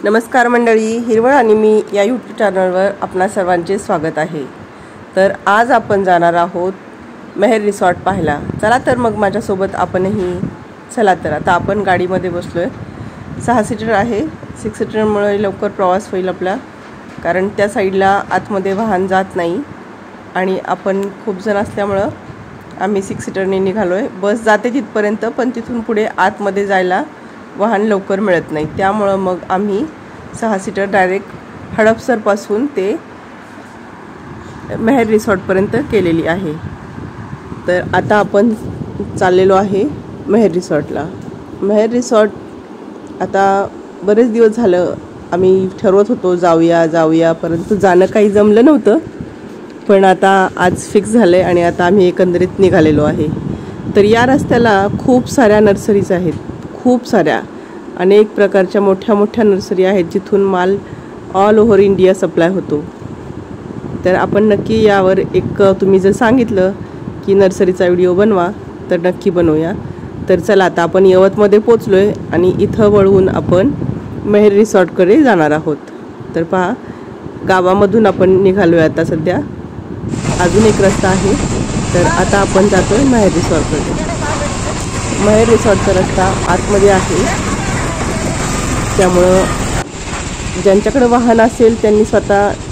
नमस्कार मंडळी, हिरवळ आणि मी या यूट्यूब चॅनलवर आपणा सर्वांचे स्वागत आहे। तर आज आपण जाणार आहोत मेहर रिसॉर्ट पाहायला। चला तर मग माझ्यासोबत आपणही चला। तर आता आपण गाडीमध्ये बसलोय। 6 सीटर आहे। 6 सीटरमुळे लवकर प्रवास होईल आपला, कारण त्या साईडला आतमध्ये वाहन जात नाही आणि आपण खूप जण असल्यामुळे आम्ही 6 सीटरने निघालोय। बस जाते तिथपर्यंत, पण तिथून पुढे आतमध्ये जायला वाहन लवकर मिळत नाही, त्यामुळे मग आम्ही 6 सीटर डायरेक्ट हडपसरपासून ते मेहर रिसॉर्टपर्यंत केलेली आहे। तर आता आपण चाललेलो आहे मेहर रिसॉर्टला। मेहर रिसॉर्ट आता बरेच दिवस झालं आम्ही ठरवत होतो जाऊया, परंतु जाणं काही जमलं नव्हतं, पण आता आज फिक्स झालंय आणि आता आम्ही एकंदरीत निघालेलो आहे। तर या रस्त्याला खूप साऱ्या नर्सरीज आहेत, खूप साऱ्या अनेक प्रकारच्या मोठ्या नर्सरी आहेत, जिथून माल ऑल ओव्हर इंडिया सप्लाय होतो। तर आपण नक्की यावर एक तुम्ही जर सांगितलं की नर्सरीचा व्हिडिओ बनवा तर नक्की बनवूया। तर चला आता आपण यवतमध्ये पोचलोय आणि इथं वळून आपण मेहर रिसॉर्टकडे जाणार आहोत। तर पहा, गावामधून आपण निघालोय आता सध्या, अजून एक रस्ता आहे। तर आता आपण जातोय मेहर रिसॉर्टकडे। मेहर रिसॉर्टचा रस्ता आतमध्ये आहे, त्यामुळं ज्यांच्याकडे वाहन असेल त्यांनी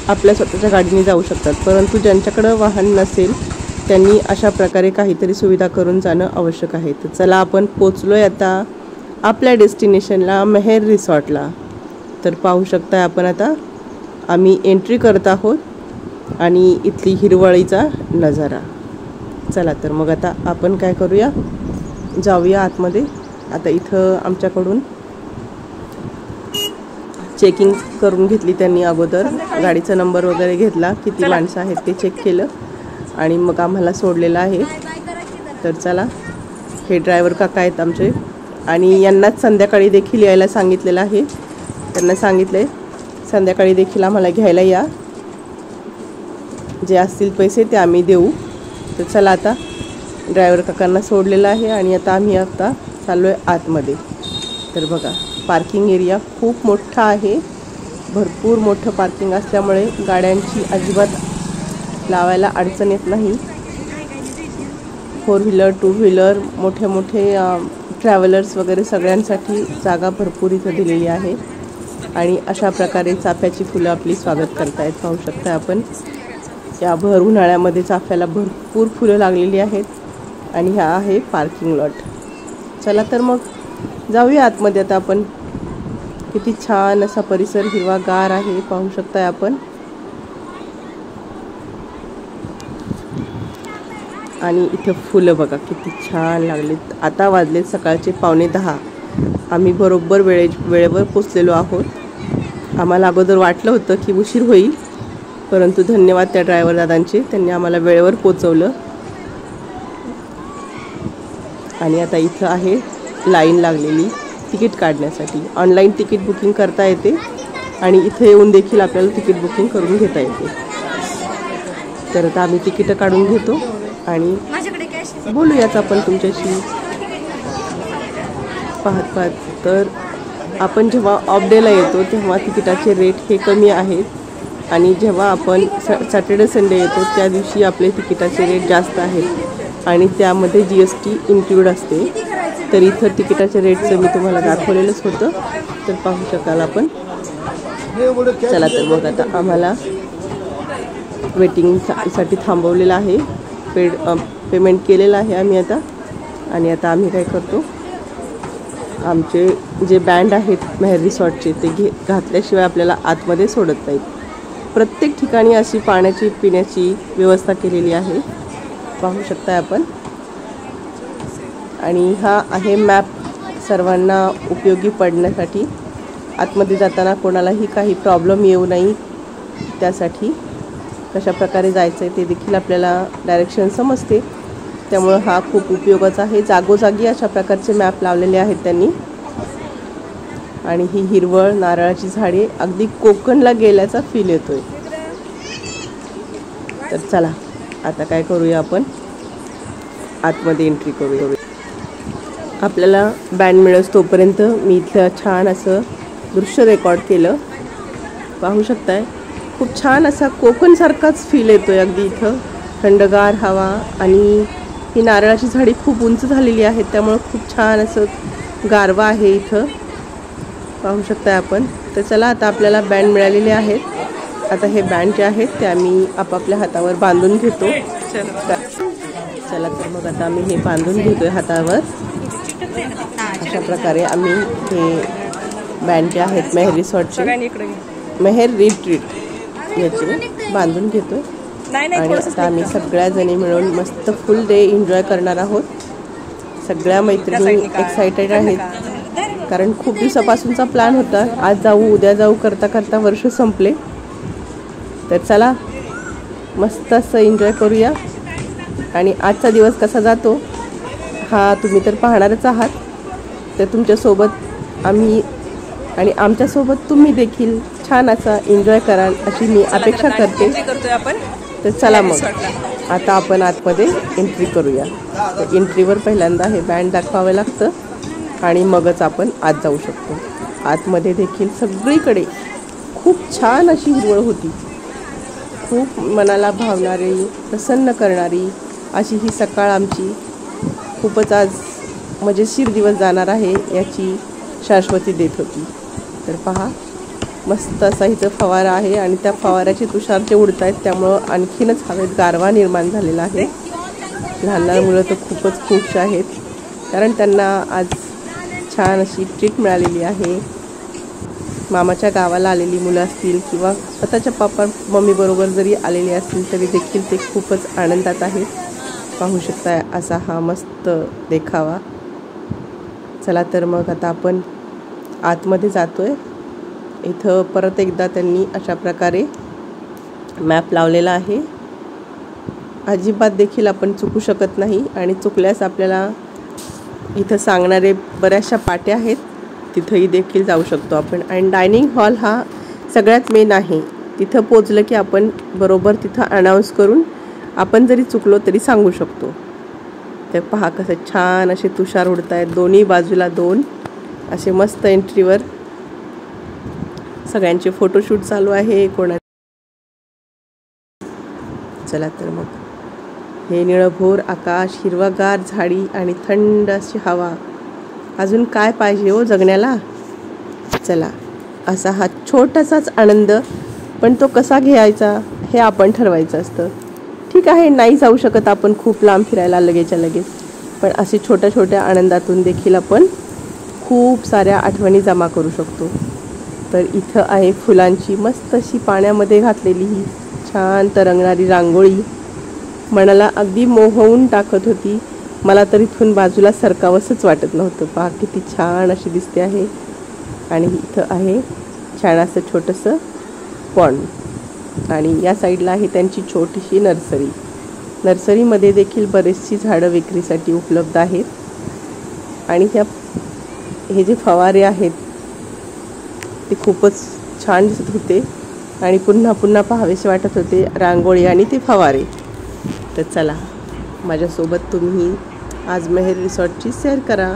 आपल्या स्वतःच्या गाडीने जाऊ शकतात, परंतु ज्यांच्याकडे वाहन नसेल त्यांनी अशा प्रकारे काहीतरी सुविधा करून जाणं आवश्यक आहे। तर चला आपण पोचलोय आता आपल्या डेस्टिनेशनला, मेहर रिसॉर्टला। तर पाहू शकता आपण आता आम्ही एंट्री करत आहोत आणि इथली हिरवळीचा नजारा। चला तर मग आता आपण काय करूया, जाऊया आतमध्ये। आता इथं आमच्याकडून चेकिंग करून घेतली त्यांनी अगोदर, गाडीचा नंबर वगैरे घेतला, किती माणसं आहेत ते चेक केलं आणि मग आम्हाला सोडलेलं आहे। तर चला, हे ड्रायव्हर काका आहेत आमचे आणि यांनाच संध्याकाळी देखील यायला सांगितलेलं आहे। त्यांना सांगितले संध्याकाळी देखील आम्हाला घ्यायला या, जे असतील पैसे ते आम्ही देऊ। तर चला, आता ड्रायव्हर काकांना सोडलेलं आहे आणि आम्ही चाललोय आतमध्ये। तर बघा, पार्किंग एरिया खूप मोठा आहे, भरपूर मोठं पार्किंग असल्यामुळे गाड्यांची अजिबात लावायला अडचण येत नाही। 4 व्हीलर 2 व्हीलर मोठे ट्रॅव्हलर्स वगैरे सगळ्यांसाठी जागा भरपूर इथं दिलेली आहे आणि अशा प्रकारे चाफ्याची फुलं आपली स्वागत करतायत। पाहू शकता आपण, या भर उन्हाळ्यामध्ये चाफ्याला भरपूर फुलं लागलेली आहेत आणि हा आहे पार्किंग लॉट। चला तर मग जाऊया आतमध्ये आता आपण। किती छान असा परिसर हिरवागार आहे, पाहू शकताय आपण। आणि इथे फुलं बघा किती छान लागलेत। आता वाजलेत सकाळचे 9:15। आम्ही बरोबर वेळेवर पोचलेलो आहोत। आम्हाला अगोदर वाटलं होतं की उशीर होईल, परंतु धन्यवाद त्या ड्रायव्हर दादांचे, त्यांनी आम्हाला वेळेवर पोचवलं। आणि आता इथं आहे लाईन लागलेली तिकीट काढण्यासाठी। ऑनलाईन तिकीट बुकिंग करता येते आणि इथे येऊन देखील आपल्याला तिकीट बुकिंग करून घेता येते। तर आता आम्ही तिकीट काढून घेतो आणि बोलूयाच आपण तुमच्याशी पाहत। तर आपण जेव्हा ऑफ डेला येतो तेव्हा तिकिटाचे रेट हे कमी आहेत आणि जेव्हा आपण सॅटर्डे संडे येतो त्या दिवशी आपले तिकिटाचे रेट जास्त आहेत आणि त्यामध्ये GST इन्क्लूड असते। तर इथं तिकिटाच्या रेटचं मी तुम्हाला दाखवलेलंच होतं, तर पाहू शकाल आपण। चला तर मग आता आम्हाला वेटिंगसाठी थांबवलेलं आहे, पेमेंट केलेलं आहे आम्ही आता। आणि आता आम्ही काय करतो, आमचे जे बँड आहेत मेहर रिसॉर्टचे ते घातल्याशिवाय आपल्याला आतमध्ये सोडत नाहीत। प्रत्येक ठिकाणी अशी पाण्याची पिण्याची व्यवस्था केलेली आहे, पाहू शकता आपण। आणि हा आहे मॅप सर्वांना उपयोगी पडण्यासाठी, आतमध्ये जाताना कोणालाही काही प्रॉब्लेम येऊ नये त्यासाठी कशा प्रकारे जायचं आहे ते देखील आपल्याला डायरेक्शन समजते, त्यामुळे हा खूप उपयोगाचा आहे। जागोजागी अशा प्रकारचे मॅप लावलेले आहेत त्यांनी। आणि ही हिरवळ, नारळाची झाडे, अगदी कोकणला गेल्याचा फील येतोय। तर चला आता काय करूया, आपण आतमध्ये एंट्री करूया। आपल्याला बँड मिळस तोपर्यंत मी इथलं छान असं दृश्य रेकॉर्ड केलं. पाहू शकताय खूप छान असा कोकणसारखाच फील येतोय अगदी इथं. थंडगार हवा आणि ही नारळाची झाडी खूप उंच झालेली आहेत त्यामुळे खूप छान असं गारवा आहे इथं. पाहू शकताय आपण. तर चला आता आपल्याला बँड मिळालेले आहेत. आता हे बँड जे आहेत ते आम्ही आपापल्या हातावर बांधून घेतो. चला तर मग आता आम्ही हे बांधून घेतोय हातावर. अशा प्रकारे आम्ही हे बँड जे आहेत मेहर रिसॉर्टचे मेहर रिट्रीट याचे बांधून घेतोय. आणि आता आम्ही सगळ्या जणी मिळून मस्त फुल डे एन्जॉय करणार आहोत. सगळ्या मैत्रिणी एक्सायटेड आहेत कारण खूप दिवसापासूनचा प्लॅन होता. आज जाऊ उद्या जाऊ करता करता वर्ष संपले. तर चला मस्त असं एन्जॉय करूया. आणि आजचा दिवस कसा जातो हा तुम्ही तर पाहणारच आहात. तर तुमच्यासोबत आम्ही आणि आमच्यासोबत तुम्ही देखील छान असा एन्जॉय कराल अशी मी अपेक्षा करते. तर चला मग आता आपण आतमध्ये एंट्री करूया. तर एंट्रीवर पहिल्यांदा हे बँड दाखवावं लागतं आणि मगच आपण आत जाऊ शकतो. आतमध्ये देखील सगळीकडे खूप छान अशी हिरवळ होती. खूप मनाला भावणारी प्रसन्न करणारी अशी ही सकाळ आमची खूपच आज मजेशीर दिवस जाणार आहे याची शाश्वती देत होती. तर पहा मस्त असा इथं फवारा आहे आणि त्या फवाऱ्याचे तुषार जे उडत आहेत त्यामुळं आणखीनच हवेत गारवा निर्माण झालेला आहे. लहान लहान मुलं तर खूपच खुश आहेत कारण त्यांना आज छान अशी ट्रीट मिळालेली आहे. मामाच्या गावाला आलेली मुलं असतील किंवा स्वतःच्या पापा मम्मीबरोबर जरी आलेली असतील तरी देखील ते खूपच आनंदात आहेत. पाहू शकताय असा हा मस्त देखावा. चला तर मग आता आपण आतमध्ये जातोय. इथं परत एकदा त्यांनी अशा प्रकारे मॅप लावलेला आहे. अजिबात देखील आपण चुकू शकत नाही आणि चुकल्यास आपल्याला इथं सांगणारे बऱ्याचशा पाट्या आहेत तिथंही देखील जाऊ शकतो आपण. आणि डायनिंग हॉल हा सगळ्यात मेन आहे. तिथं पोचलं की आपण बरोबर तिथं अनाऊन्स करून आपण जरी चुकलो तरी सांगू शकतो. तर पहा कसं छान असे तुषार उडत आहेत. दोन्ही बाजूला दोन असे मस्त एंट्रीवर सगळ्यांचे फोटोशूट चालू आहे कोणा. चला तर मग हे निळभोर आकाश, हिरवागार झाडी आणि थंड अशी हवा. अजून काय पाहिजे हो जगण्याला. चला असा हा छोटासाच आनंद पण तो कसा घ्यायचा हे आपण ठरवायचं असतं. ठीक आहे नाही जाऊ शकत आपण खूप लांब फिरायला लगेच्या लगेच पण असे छोट्या छोट्या आनंदातून देखील आपण खूप साऱ्या आठवणी जमा करू शकतो. तर इथं आहे फुलांची मस्त अशी पाण्यामध्ये घातलेली ही छान तरंगणारी रांगोळी मनाला अगदी मोहवून टाकत होती. मला तर इथून बाजूला सरकावंसंच वाटत नव्हतं. पहा किती छान अशी दिसते आहे. आणि इथं आहे छान असं छोटंसं पॉन्ड आणि या साईडला आहे त्यांची छोटीशी नर्सरी. नर्सरीमध्ये देखील बरेचशी झाडं विक्रीसाठी उपलब्ध आहेत. आणि हे जे फवारे आहेत ते खूपच छान दिसत होते आणि पुन्हा पुन्हा पाहावेसे वाटत होते रांगोळी आणि ते फवारे. तर चला माझ्यासोबत तुम्ही आज मेहर रिसॉर्टची सैर करा.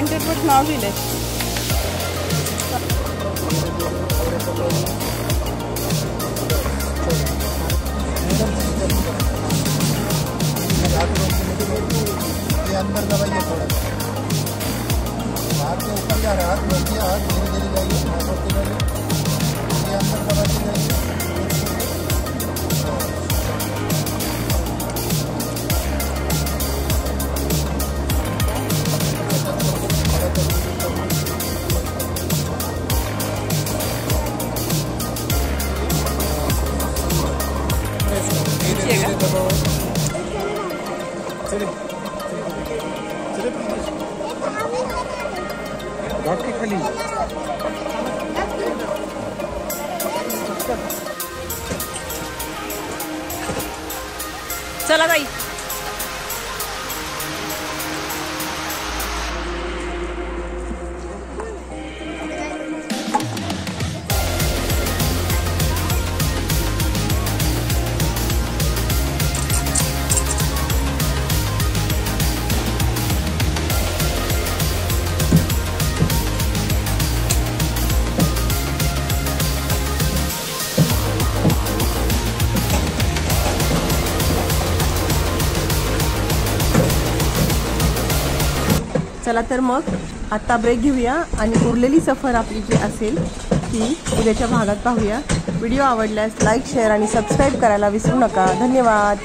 100 नाव लिहिलंय. अंदर दबाइए थोड़ा, हाथ के ऊपर जा रहा है, हाथ रखिए, हाथ धीरे धीरे जाइए, हाथ रखते जाइए, ये अंदर दबाते जाइए. खाली चला बाई. चला तर मग आत्ता ब्रेक घेऊया आणि उरलेली सफर आपली जी असेल ती उद्याच्या भागात पाहूया. व्हिडिओ आवडल्यास लाईक, शेअर आणि सबस्क्राईब करायला विसरू नका. धन्यवाद.